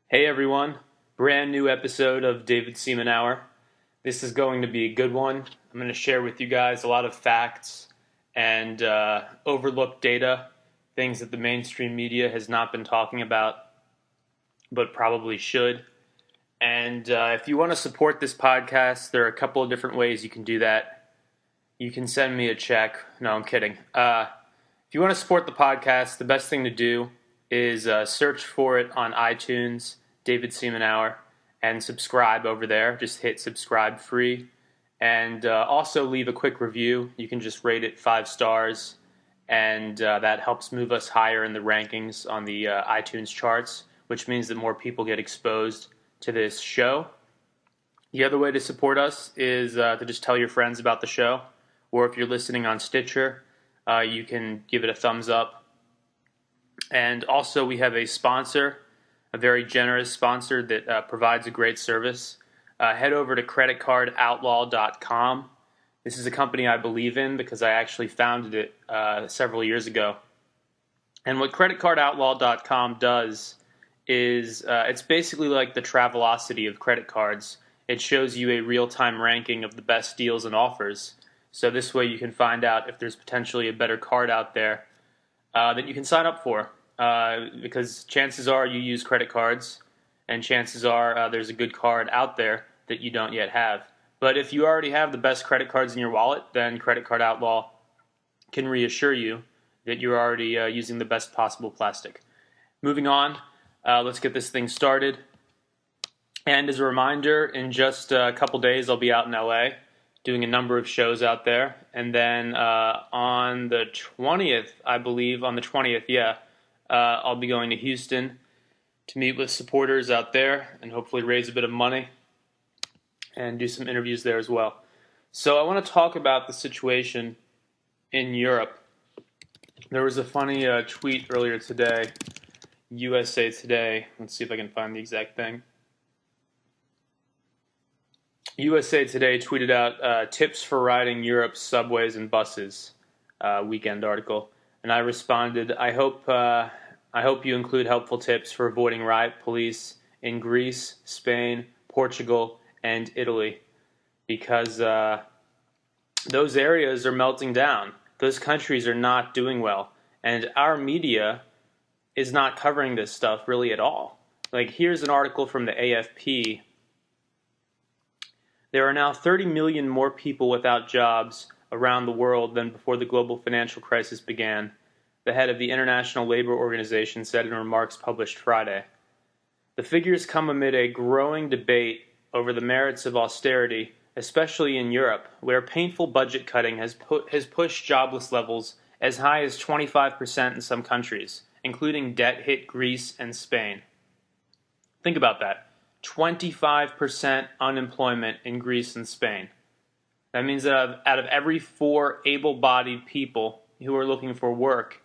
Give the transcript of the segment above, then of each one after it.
Hey everyone, brand new episode of David Seaman Hour. This is going to be a good one. I'm going to share with you guys a lot of facts and overlooked data, things that the mainstream media has not been talking about, but probably should. And if you want to support this podcast, there are a couple of different ways you can do that. You can send me a check. No, I'm kidding. If you want to support the podcast, the best thing to do is search for it on iTunes, David Seaman Hour, and subscribe over there. Just hit subscribe free. And also leave a quick review. You can just rate it 5 stars, and that helps move us higher in the rankings on the iTunes charts, which means that more people get exposed to this show. The other way to support us is to just tell your friends about the show, or if you're listening on Stitcher, you can give it a thumbs up. And also we have a sponsor, a very generous sponsor that provides a great service. Head over to creditcardoutlaw.com. This is a company I believe in because I actually founded it several years ago. And what creditcardoutlaw.com does is it's basically like the Travelocity of credit cards. It shows you a real-time ranking of the best deals and offers. So this way you can find out if there's potentially a better card out there that you can sign up for. Because chances are you use credit cards, and chances are there's a good card out there that you don't yet have. But if you already have the best credit cards in your wallet, then Credit Card Outlaw can reassure you that you're already using the best possible plastic. Moving on, let's get this thing started. And as a reminder, in just a couple days I'll be out in LA doing a number of shows out there. And then on the 20th, I believe, I'll be going to Houston to meet with supporters out there and hopefully raise a bit of money and do some interviews there as well. So I want to talk about the situation in Europe. There was a funny tweet earlier today, USA Today. Let's see if I can find the exact thing. USA Today tweeted out tips for riding Europe's subways and buses, weekend article. And I responded, I hope you include helpful tips for avoiding riot police in Greece, Spain, Portugal, and Italy, because those areas are melting down. Those countries are not doing well, and our media is not covering this stuff really at all. Like, here's an article from the AFP. There are now 30 million more people without jobs around the world than before the global financial crisis began, the head of the International Labor Organization said in remarks published Friday. The figures come amid a growing debate over the merits of austerity, especially in Europe, where painful budget cutting has pushed jobless levels as high as 25% in some countries, including debt-hit Greece and Spain. Think about that. 25% unemployment in Greece and Spain. That means that out of every 4 able-bodied people who are looking for work,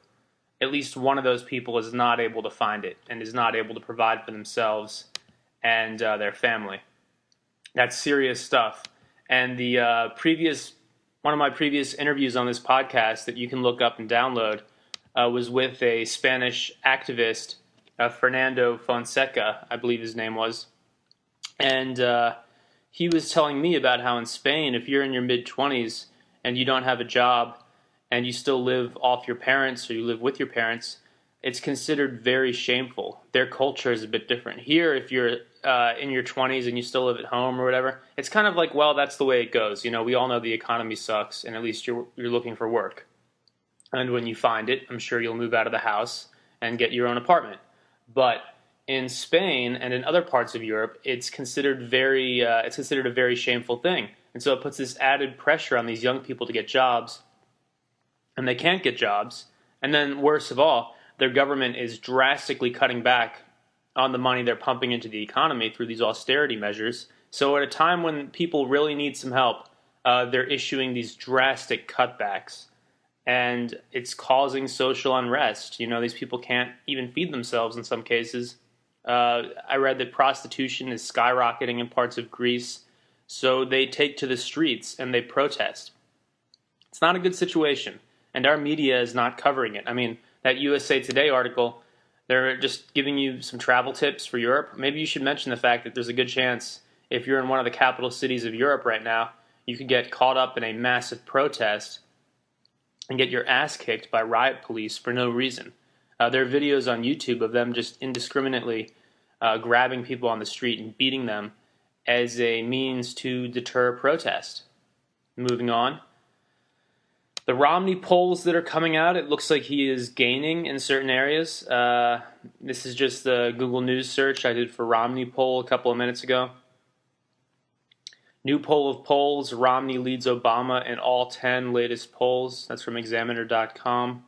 at least one of those people is not able to find it and is not able to provide for themselves and their family. That's serious stuff. And the one of my previous interviews on this podcast that you can look up and download was with a Spanish activist, Fernando Fonseca, I believe his name was. And he was telling me about how in Spain, if you're in your mid-20s and you don't have a job and you still live off your parents or you live with your parents, it's considered very shameful. Their culture is a bit different. Here, if you're in your 20s and you still live at home or whatever, it's kind of like, well, that's the way it goes. You know, we all know the economy sucks, and at least you're looking for work. And when you find it, I'm sure you'll move out of the house and get your own apartment. But in Spain and in other parts of Europe, it's considered a very shameful thing. And so it puts this added pressure on these young people to get jobs, and they can't get jobs. And then worst of all, their government is drastically cutting back on the money they're pumping into the economy through these austerity measures. So at a time when people really need some help, they're issuing these drastic cutbacks. And it's causing social unrest. You know, these people can't even feed themselves in some cases. I read that prostitution is skyrocketing in parts of Greece, so they take to the streets and they protest. It's not a good situation, and our media is not covering it. I mean, that USA Today article They're just giving you some travel tips for Europe. Maybe you should mention the fact that there's a good chance if you're in one of the capital cities of Europe right now, you could get caught up in a massive protest and get your ass kicked by riot police for no reason. There are videos on YouTube of them just indiscriminately grabbing people on the street and beating them as a means to deter protest. Moving on. The Romney polls that are coming out, it looks like he is gaining in certain areas. This is just the Google News search I did for Romney poll a couple of minutes ago. New poll of polls, Romney leads Obama in all 10 latest polls. That's from Examiner.com.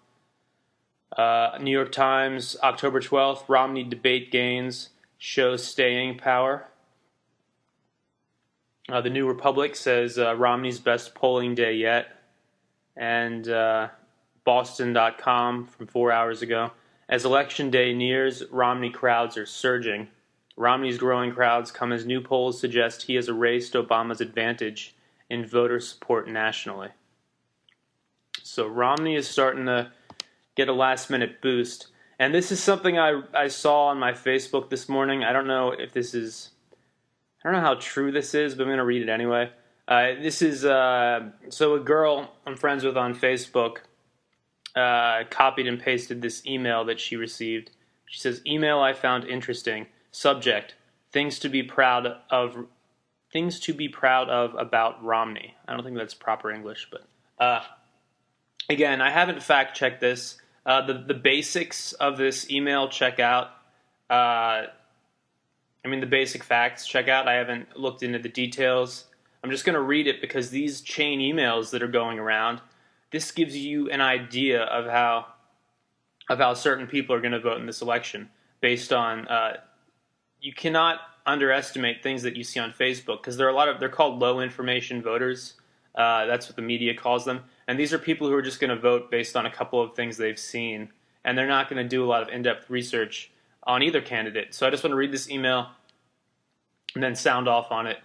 New York Times, October 12th, Romney debate gains, shows staying power. The New Republic says Romney's best polling day yet. And Boston.com from 4 hours ago. As election day nears, Romney crowds are surging. Romney's growing crowds come as new polls suggest he has erased Obama's advantage in voter support nationally. So Romney is starting to get a last-minute boost. And this is something I saw on my Facebook this morning. I don't know how true this is, but I'm going to read it anyway. This is, so a girl I'm friends with on Facebook copied and pasted this email that she received. She says, email I found interesting. Subject, things to be proud of about Romney. I don't think that's proper English, but again, I haven't fact-checked this. The basics of this email, check out. The basic facts, check out. I haven't looked into the details. I'm just going to read it because these chain emails that are going around, this gives you an idea of how certain people are going to vote in this election based on, you cannot underestimate things that you see on Facebook because they're called low information voters. That's what the media calls them. And these are people who are just going to vote based on a couple of things they've seen. And they're not going to do a lot of in-depth research on either candidate. So I just want to read this email and then sound off on it.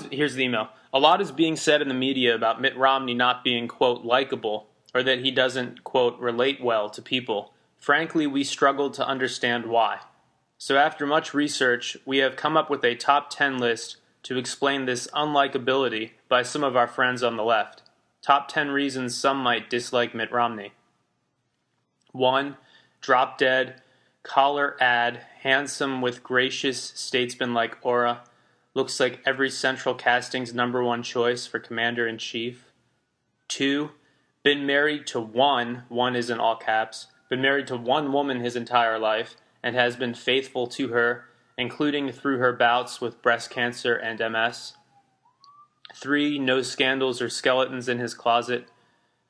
Here's the email. A lot is being said in the media about Mitt Romney not being, quote, likable, or that he doesn't, quote, relate well to people. Frankly, we struggled to understand why. So after much research, we have come up with a top 10 list to explain this unlikability by some of our friends on the left. Top 10 reasons some might dislike Mitt Romney. 1. Drop dead, collar ad, handsome with gracious statesman-like aura, looks like every Central casting's #1 choice for commander-in-chief. 2. Been married to one is in all caps, been married to one woman his entire life, and has been faithful to her, including through her bouts with breast cancer and MS. 3. No scandals or skeletons in his closet.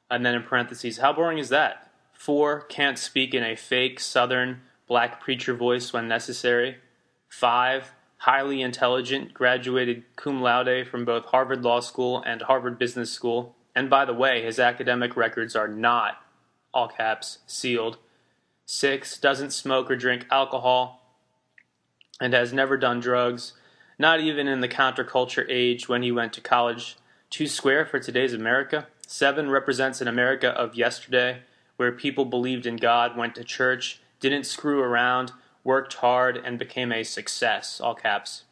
And then in parentheses, how boring is that? 4. Can't speak in a fake Southern black preacher voice when necessary. 5. Highly intelligent, graduated cum laude from both Harvard Law School and Harvard Business School. And by the way, his academic records are not, all caps, sealed. 6. Doesn't smoke or drink alcohol and has never done drugs, not even in the counterculture age when he went to college. 2 square for today's America. 7 represents an America of yesterday where people believed in God, went to church, didn't screw around, worked hard, and became a success, all caps.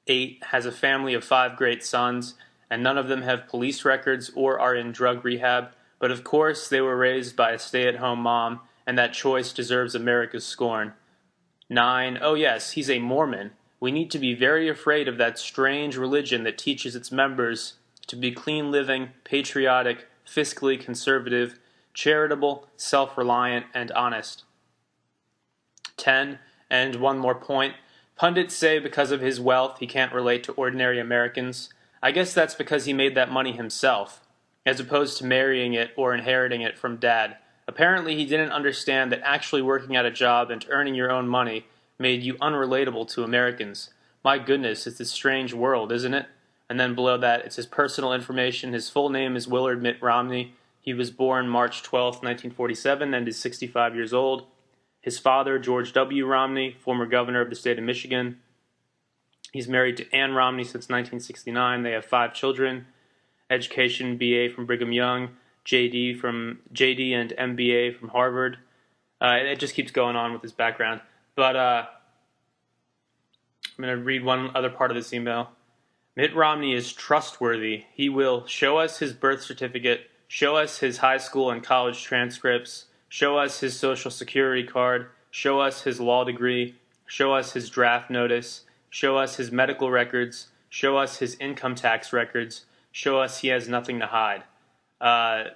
8 has a family of 5 great sons, and none of them have police records or are in drug rehab, but of course they were raised by a stay-at-home mom, and that choice deserves America's scorn. 9, oh yes, he's a Mormon. We need to be very afraid of that strange religion that teaches its members to be clean-living, patriotic, fiscally conservative, charitable, self-reliant, and honest. 10, and one more point, pundits say because of his wealth he can't relate to ordinary Americans. I guess that's because he made that money himself, as opposed to marrying it or inheriting it from dad. Apparently he didn't understand that actually working at a job and earning your own money made you unrelatable to Americans. My goodness, it's a strange world, isn't it? And then below that, it's his personal information. His full name is Willard Mitt Romney. He was born March 12, 1947, and is 65 years old. His father, George W. Romney, former governor of the state of Michigan. He's married to Ann Romney since 1969. They have 5 children. Education, BA from Brigham Young, JD and MBA from Harvard. It just keeps going on with his background. But I'm going to read one other part of this email. Mitt Romney is trustworthy. He will show us his birth certificate, show us his high school and college transcripts, show us his social security card, show us his law degree, show us his draft notice, show us his medical records, show us his income tax records, show us he has nothing to hide. Yeah,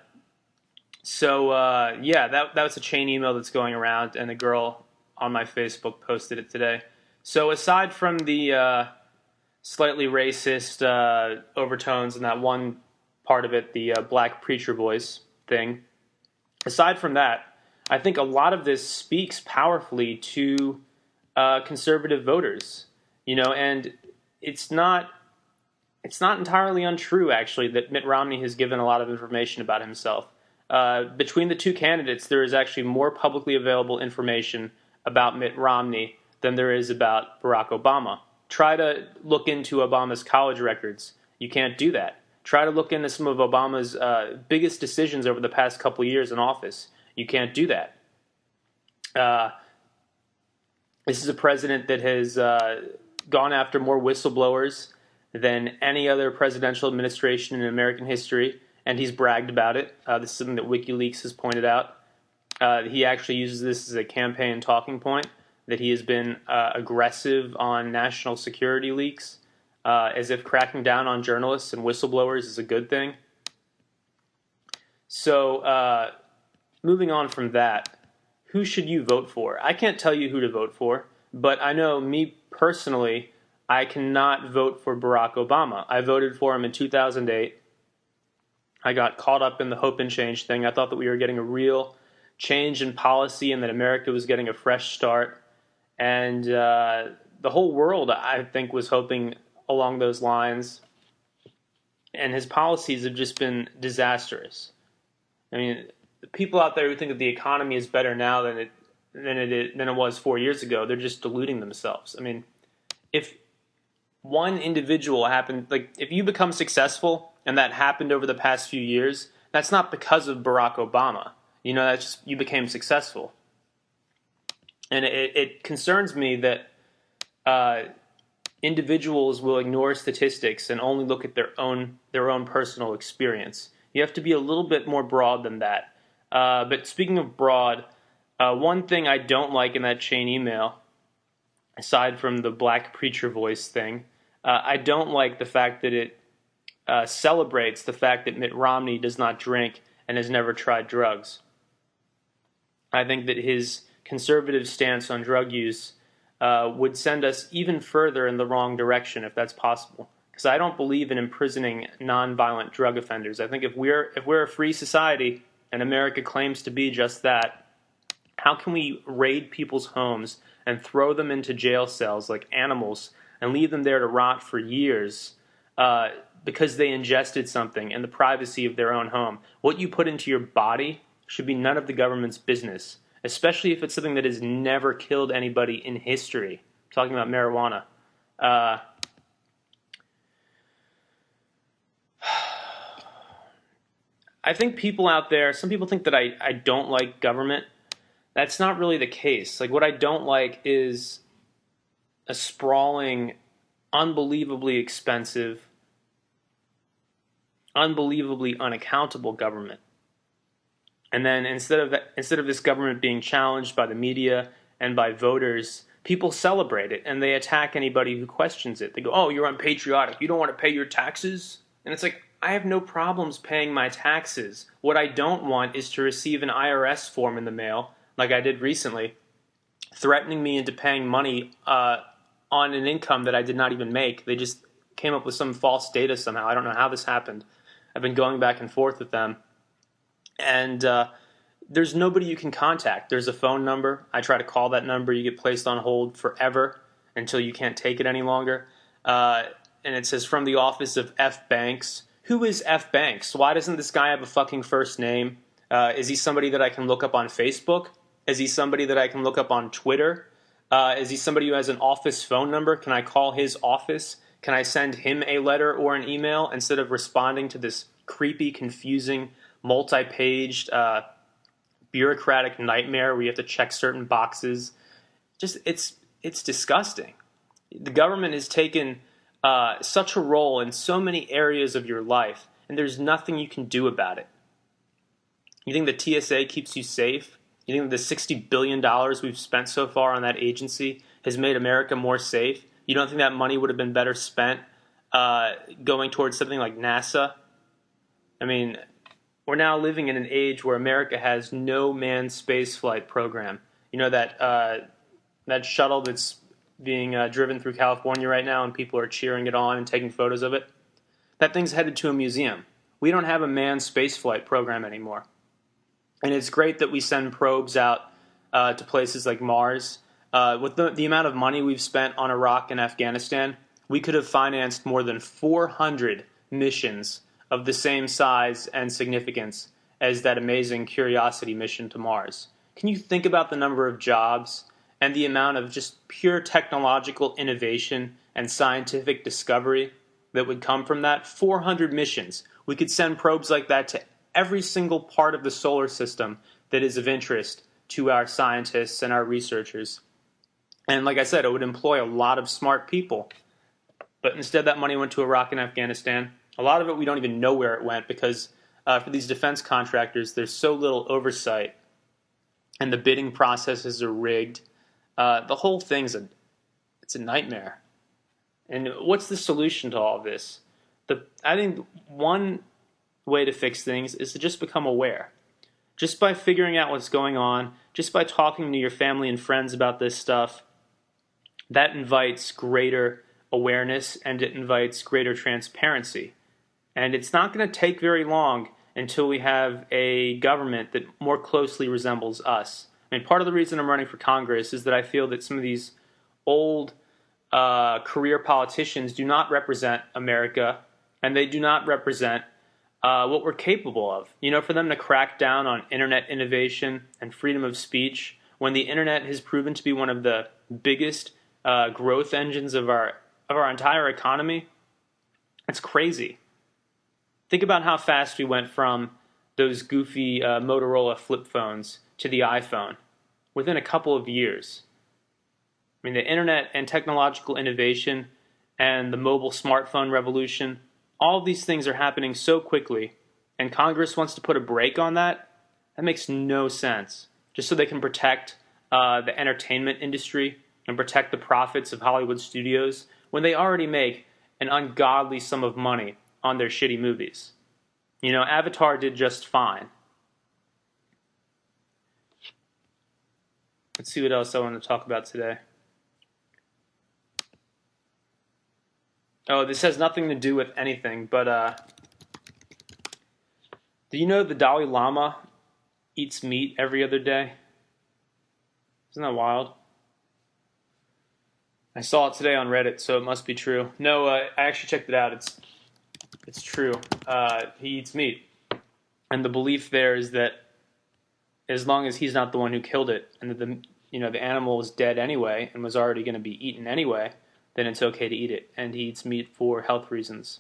that was a chain email that's going around, and a girl on my Facebook posted it today. So aside from the slightly racist overtones in that one part of it, the black preacher voice thing, aside from that, I think a lot of this speaks powerfully to conservative voters, and it's not entirely untrue, actually, that Mitt Romney has given a lot of information about himself. Between the two candidates, there is actually more publicly available information about Mitt Romney than there is about Barack Obama. Try to look into Obama's college records. You can't do that. Try to look into some of Obama's biggest decisions over the past couple of years in office. You can't do that. This is a president that has gone after more whistleblowers than any other presidential administration in American history, and he's bragged about it. This is something that WikiLeaks has pointed out. He actually uses this as a campaign talking point, that he has been aggressive on national security leaks, as if cracking down on journalists and whistleblowers is a good thing. So, moving on from that, who should you vote for? I can't tell you who to vote for, but I know me personally, I cannot vote for Barack Obama. I voted for him in 2008. I got caught up in the hope and change thing. I thought that we were getting a real change in policy and that America was getting a fresh start. And the whole world, I think, was hoping along those lines. And his policies have just been disastrous. I mean, the people out there who think that the economy is better now than it was 4 years ago, they're just deluding themselves. I mean, if one individual happened, like if you become successful and that happened over the past few years, that's not because of Barack Obama. That's just you became successful. And it concerns me that individuals will ignore statistics and only look at their own personal experience. You have to be a little bit more broad than that. But speaking of broad, one thing I don't like in that chain email, aside from the black preacher voice thing, I don't like the fact that it celebrates the fact that Mitt Romney does not drink and has never tried drugs. I think that his conservative stance on drug use would send us even further in the wrong direction if that's possible. Because I don't believe in imprisoning nonviolent drug offenders. I think if we're a free society and America claims to be just that, how can we raid people's homes and throw them into jail cells like animals and leave them there to rot for years because they ingested something in the privacy of their own home? What you put into your body should be none of the government's business, especially if it's something that has never killed anybody in history. I'm talking about marijuana. I think people out there, some people think that I don't like government. That's not really the case. Like, what I don't like is a sprawling, unbelievably expensive, unbelievably unaccountable government. And then instead of this government being challenged by the media and by voters, people celebrate it and they attack anybody who questions it. They go, "Oh, you're unpatriotic. You don't want to pay your taxes?" And it's like, I have no problems paying my taxes. What I don't want is to receive an IRS form in the mail, like I did recently, threatening me into paying money on an income that I did not even make. They just came up with some false data somehow. I don't know how this happened. I've been going back and forth with them. And there's nobody you can contact. There's a phone number. I try to call that number. You get placed on hold forever until you can't take it any longer. And it says, from the office of F. Banks. Who is F. Banks? Why doesn't this guy have a fucking first name? Is he somebody that I can look up on Facebook? Is he somebody that I can look up on Twitter? Is he somebody who has an office phone number? Can I call his office? Can I send him a letter or an email instead of responding to this creepy, confusing, multi-paged bureaucratic nightmare where you have to check certain boxes. Just it's disgusting. The government has taken such a role in so many areas of your life, and there's nothing you can do about it. You think the TSA keeps you safe? You think the $60 billion we've spent so far on that agency has made America more safe? You don't think that money would have been better spent going towards something like NASA? I mean, we're now living in an age where America has no manned space flight program. You know that shuttle that's being driven through California right now, and people are cheering it on and taking photos of it? That thing's headed to a museum. We don't have a manned space flight program anymore. And it's great that we send probes out to places like Mars. With the amount of money we've spent on Iraq and Afghanistan, we could have financed more than 400 missions of the same size and significance as that amazing Curiosity mission to Mars. Can you think about the number of jobs and the amount of just pure technological innovation and scientific discovery that would come from that? 400 missions. We could send probes like that to every single part of the solar system that is of interest to our scientists and our researchers. And like I said, it would employ a lot of smart people. But instead, that money went to Iraq and Afghanistan. A lot of it we don't even know where it went because for these defense contractors, there's so little oversight, and the bidding processes are rigged. The whole thing's it's a nightmare. And what's the solution to all of this? I think one way to fix things is to just become aware. Just by figuring out what's going on, just by talking to your family and friends about this stuff, that invites greater awareness and it invites greater transparency. And it's not going to take very long until we have a government that more closely resembles us. I mean, part of the reason I'm running for Congress is that I feel that some of these old career politicians do not represent America, and they do not represent what we're capable of. You know, for them to crack down on internet innovation and freedom of speech when the internet has proven to be one of the biggest growth engines of our entire economy, it's crazy. Think about how fast we went from those goofy Motorola flip phones to the iPhone within a couple of years. I mean, the internet and technological innovation and the mobile smartphone revolution, all of these things are happening so quickly, and Congress wants to put a brake on that? That makes no sense. Just so they can protect the entertainment industry and protect the profits of Hollywood studios when they already make an ungodly sum of money on their shitty movies. You know, Avatar did just fine. Let's see what else I want to talk about today. Oh, this has nothing to do with anything, but do you know the Dalai Lama eats meat every other day? Isn't that wild? I saw it today on Reddit, so it must be true. No, I actually checked it out. It's true. He eats meat, and the belief there is that as long as he's not the one who killed it, and that the animal was dead anyway and was already going to be eaten anyway, then it's okay to eat it. And he eats meat for health reasons.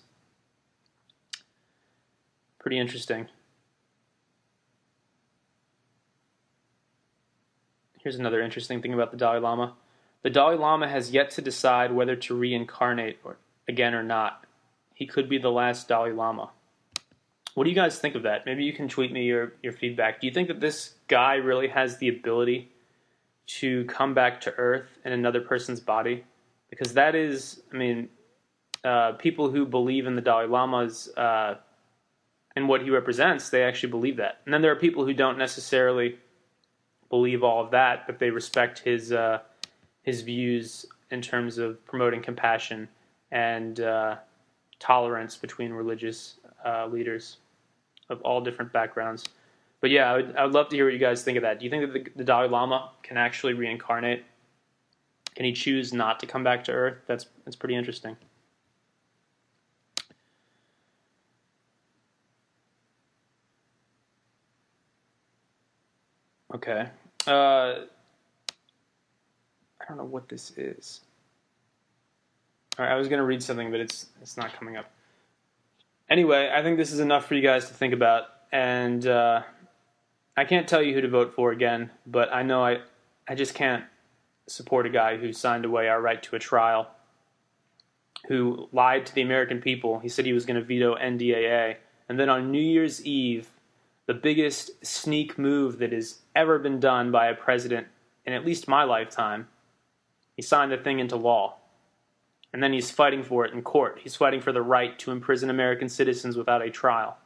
Pretty interesting. Here's another interesting thing about the Dalai Lama. The Dalai Lama has yet to decide whether to reincarnate again or not. He could be the last Dalai Lama. What do you guys think of that? Maybe you can tweet me your feedback. Do you think that this guy really has the ability to come back to Earth in another person's body? Because that is, I mean, people who believe in the Dalai Lama's and what he represents, they actually believe that. And then there are people who don't necessarily believe all of that, but they respect his views in terms of promoting compassion and tolerance between religious leaders of all different backgrounds. But yeah, I would love to hear what you guys think of that. Do you think that the Dalai Lama can actually reincarnate? Can he choose not to come back to Earth? That's pretty interesting. Okay. I don't know what this is. All right, I was going to read something, but it's not coming up. Anyway, I think this is enough for you guys to think about, and I can't tell you who to vote for again, but I know I just can't support a guy who signed away our right to a trial, who lied to the American people. He said he was going to veto NDAA. And then on New Year's Eve, the biggest sneak move that has ever been done by a president in at least my lifetime, he signed the thing into law. And then he's fighting for it in court. He's fighting for the right to imprison American citizens without a trial.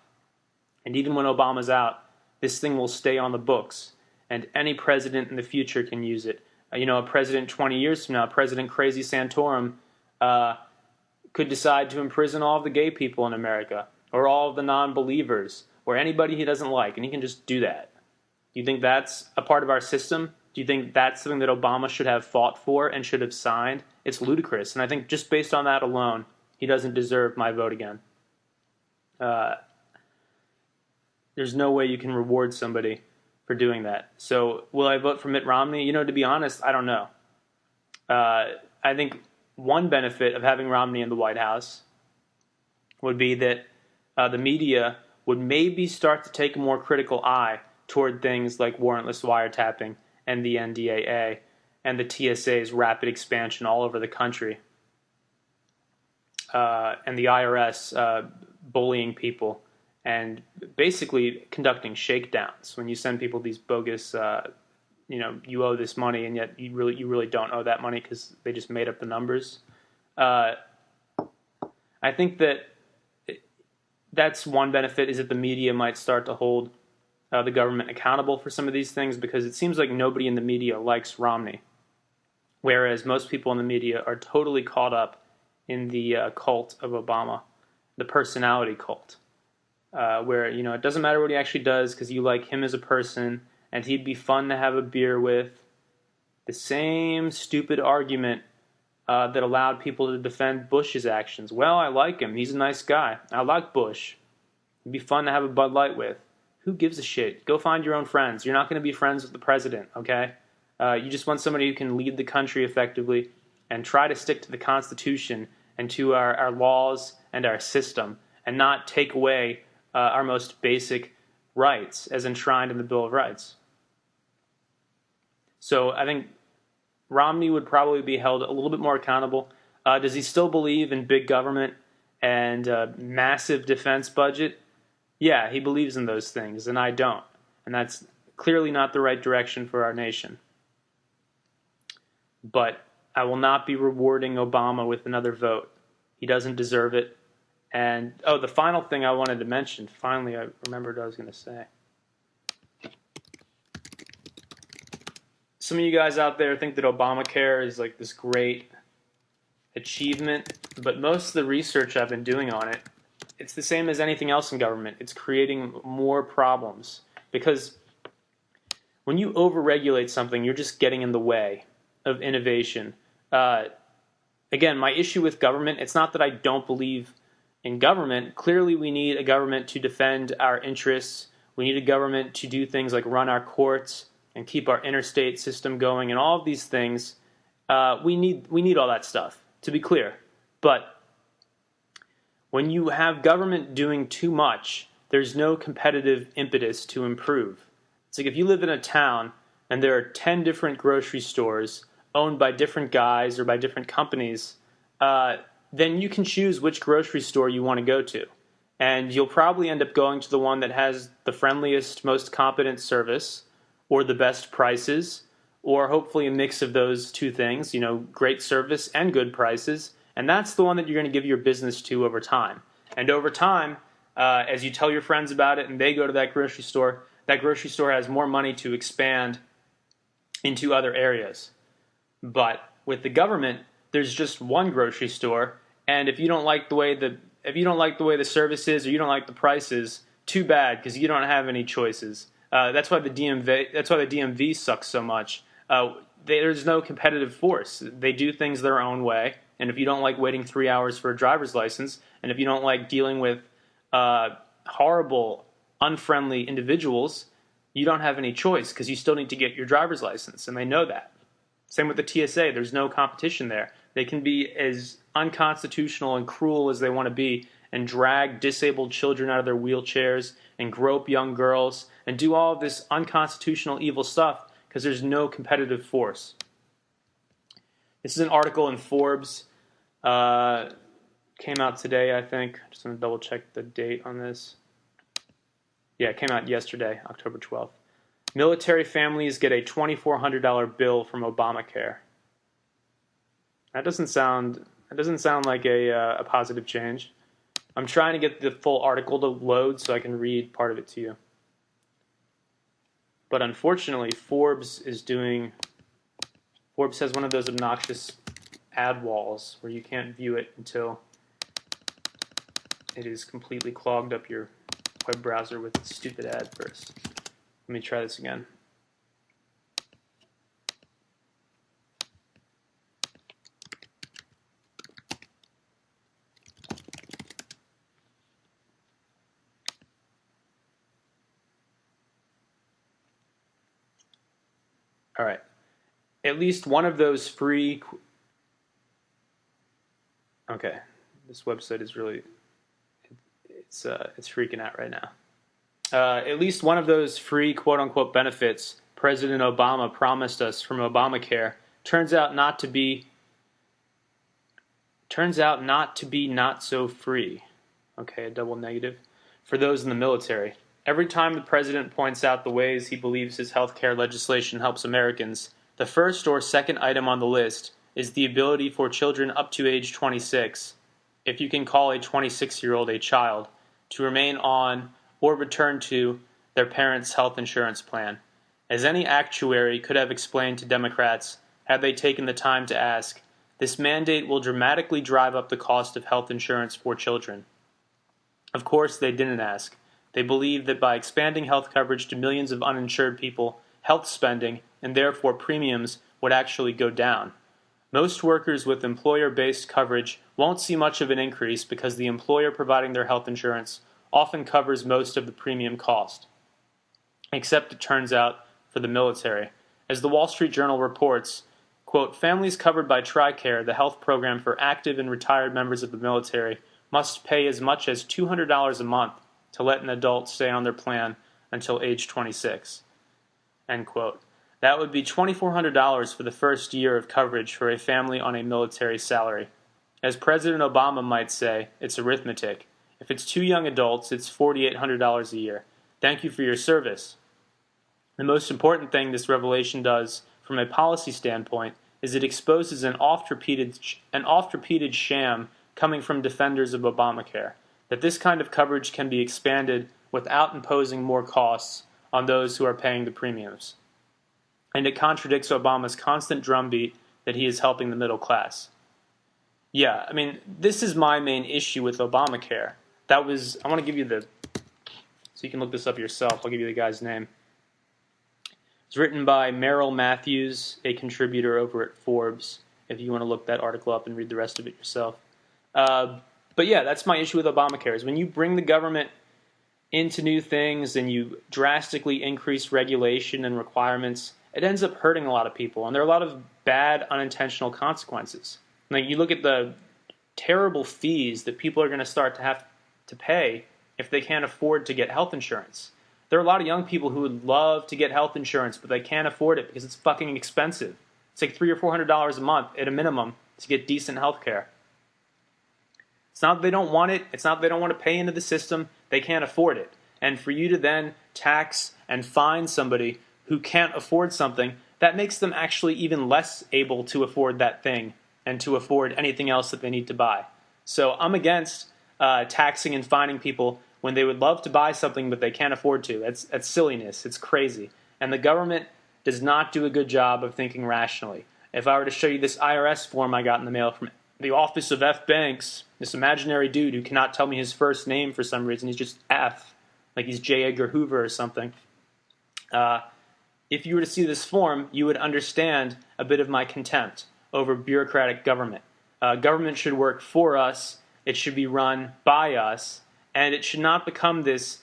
And even when Obama's out, this thing will stay on the books. And any president in the future can use it. A president 20 years from now, President Crazy Santorum, could decide to imprison all of the gay people in America, or all of the non-believers, or anybody he doesn't like, and he can just do that. Do you think that's a part of our system? Do you think that's something that Obama should have fought for and should have signed? It's ludicrous, and I think just based on that alone, he doesn't deserve my vote again. There's no way you can reward somebody for doing that. So will I vote for Mitt Romney? To be honest, I don't know. I think one benefit of having Romney in the White House would be that the media would maybe start to take a more critical eye toward things like warrantless wiretapping and the NDAA and the TSA's rapid expansion all over the country, and the IRS bullying people and basically conducting shakedowns when you send people these bogus, you owe this money, and yet you really don't owe that money because they just made up the numbers. I think that's one benefit, is that the media might start to hold the government accountable for some of these things, because it seems like nobody in the media likes Romney, whereas most people in the media are totally caught up in the cult of Obama, the personality cult, where it doesn't matter what he actually does because you like him as a person, and he'd be fun to have a beer with. The same stupid argument that allowed people to defend Bush's actions. Well, I like him. He's a nice guy. I like Bush. It'd be fun to have a Bud Light with. Who gives a shit? Go find your own friends. You're not going to be friends with the president, okay? You just want somebody who can lead the country effectively and try to stick to the Constitution and to our laws and our system, and not take away our most basic rights as enshrined in the Bill of Rights. So I think Romney would probably be held a little bit more accountable. Does he still believe in big government and massive defense budget? Yeah, he believes in those things, and I don't. And that's clearly not the right direction for our nation. But I will not be rewarding Obama with another vote. He doesn't deserve it. And, the final thing I wanted to mention, finally I remembered what I was going to say. Some of you guys out there think that Obamacare is like this great achievement, but most of the research I've been doing on it, it's the same as anything else in government. It's creating more problems, because when you overregulate something, you're just getting in the way of innovation. Again, my issue with government, it's not that I don't believe in government. Clearly, we need a government to defend our interests. We need a government to do things like run our courts and keep our interstate system going, and all of these things. We need all that stuff, to be clear. But when you have government doing too much, there's no competitive impetus to improve. It's like if you live in a town and there are 10 different grocery stores owned by different guys or by different companies, then you can choose which grocery store you want to go to. And you'll probably end up going to the one that has the friendliest, most competent service, or the best prices, or hopefully a mix of those two things, great service and good prices. And that's the one that you're going to give your business to over time. And over time, as you tell your friends about it and they go to that grocery store has more money to expand into other areas. But with the government, there's just one grocery store, and if you don't like the way the service is, or you don't like the prices, too bad, because you don't have any choices. That's why the DMV sucks so much. There's no competitive force. They do things their own way, and if you don't like waiting 3 hours for a driver's license, and if you don't like dealing with horrible, unfriendly individuals, you don't have any choice, because you still need to get your driver's license, and they know that. Same with the TSA. There's no competition there. They can be as unconstitutional and cruel as they want to be, and drag disabled children out of their wheelchairs and grope young girls and do all of this unconstitutional evil stuff because there's no competitive force. This is an article in Forbes. Came out today, I think. Just going to double check the date on this. Yeah, it came out yesterday, October 12th. Military families get a $2,400 bill from Obamacare. That doesn't sound like a positive change. I'm trying to get the full article to load so I can read part of it to you. But unfortunately, Forbes has one of those obnoxious ad walls where you can't view it until it is completely clogged up your web browser with a stupid ad first. Let me try this again. All right. At least one of those free... Okay. This website is really... It's freaking out right now. At least one of those free quote-unquote benefits President Obama promised us from Obamacare turns out not to be not so free. Okay, a double negative. For those in the military. Every time the president points out the ways he believes his health care legislation helps Americans, the first or second item on the list is the ability for children up to age 26, if you can call a 26-year-old a child, to remain on or return to their parents' health insurance plan. As any actuary could have explained to Democrats had they taken the time to ask, this mandate will dramatically drive up the cost of health insurance for children. Of course, they didn't ask. They believed that by expanding health coverage to millions of uninsured people, health spending, and therefore premiums, would actually go down. Most workers with employer-based coverage won't see much of an increase because the employer providing their health insurance often covers most of the premium cost. Except, it turns out, for the military. As the Wall Street Journal reports, quote, families covered by TRICARE, the health program for active and retired members of the military, must pay as much as $200 a month to let an adult stay on their plan until age 26. End quote. That would be $2,400 for the first year of coverage for a family on a military salary. As President Obama might say, it's arithmetic. If it's two young adults, it's $4,800 a year. Thank you for your service. The most important thing this revelation does, from a policy standpoint, is it exposes an oft-repeated sham coming from defenders of Obamacare, that this kind of coverage can be expanded without imposing more costs on those who are paying the premiums. And it contradicts Obama's constant drumbeat that he is helping the middle class. Yeah, I mean, this is my main issue with Obamacare. I want to give you so you can look this up yourself. I'll give you the guy's name. It's written by Merrill Matthews, a contributor over at Forbes, if you want to look that article up and read the rest of it yourself. But yeah, that's my issue with Obamacare, is when you bring the government into new things and you drastically increase regulation and requirements, it ends up hurting a lot of people. And there are a lot of bad, unintentional consequences. Like, you look at the terrible fees that people are going to start to have to pay if they can't afford to get health insurance. There are a lot of young people who would love to get health insurance, but they can't afford it because it's fucking expensive. It's like $300 or $400 a month at a minimum to get decent health care. It's not that they don't want it. It's not that they don't want to pay into the system. They can't afford it. And for you to then tax and fine somebody who can't afford something, that makes them actually even less able to afford that thing and to afford anything else that they need to buy. So I'm against taxing and fining people when they would love to buy something but they can't afford to. That's silliness. It's crazy. And the government does not do a good job of thinking rationally. If I were to show you this IRS form I got in the mail from the Office of F. Banks, this imaginary dude who cannot tell me his first name for some reason, he's just F, like he's J. Edgar Hoover or something. If you were to see this form, you would understand a bit of my contempt over bureaucratic government. Government should work for us, it should be run by us, and it should not become this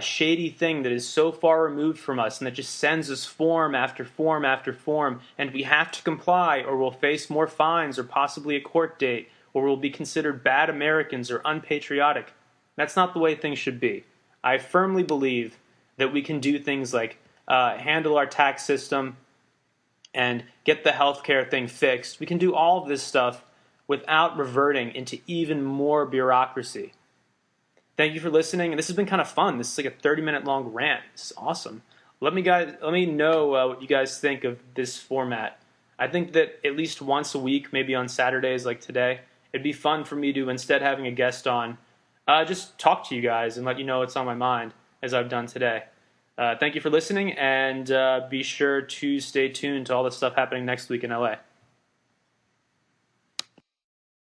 shady thing that is so far removed from us and that just sends us form after form after form, and we have to comply or we'll face more fines or possibly a court date, or we'll be considered bad Americans or unpatriotic. That's not the way things should be. I firmly believe that we can do things like handle our tax system and get the healthcare thing fixed. We can do all of this stuff without reverting into even more bureaucracy. Thank you for listening, and this has been kind of fun. This is like a 30-minute long rant. This is awesome. Let me know what you guys think of this format. I think that at least once a week, maybe on Saturdays like today, it'd be fun for me to, instead of having a guest on, just talk to you guys and let you know what's on my mind, as I've done today. Thank you for listening, and be sure to stay tuned to all the stuff happening next week in LA.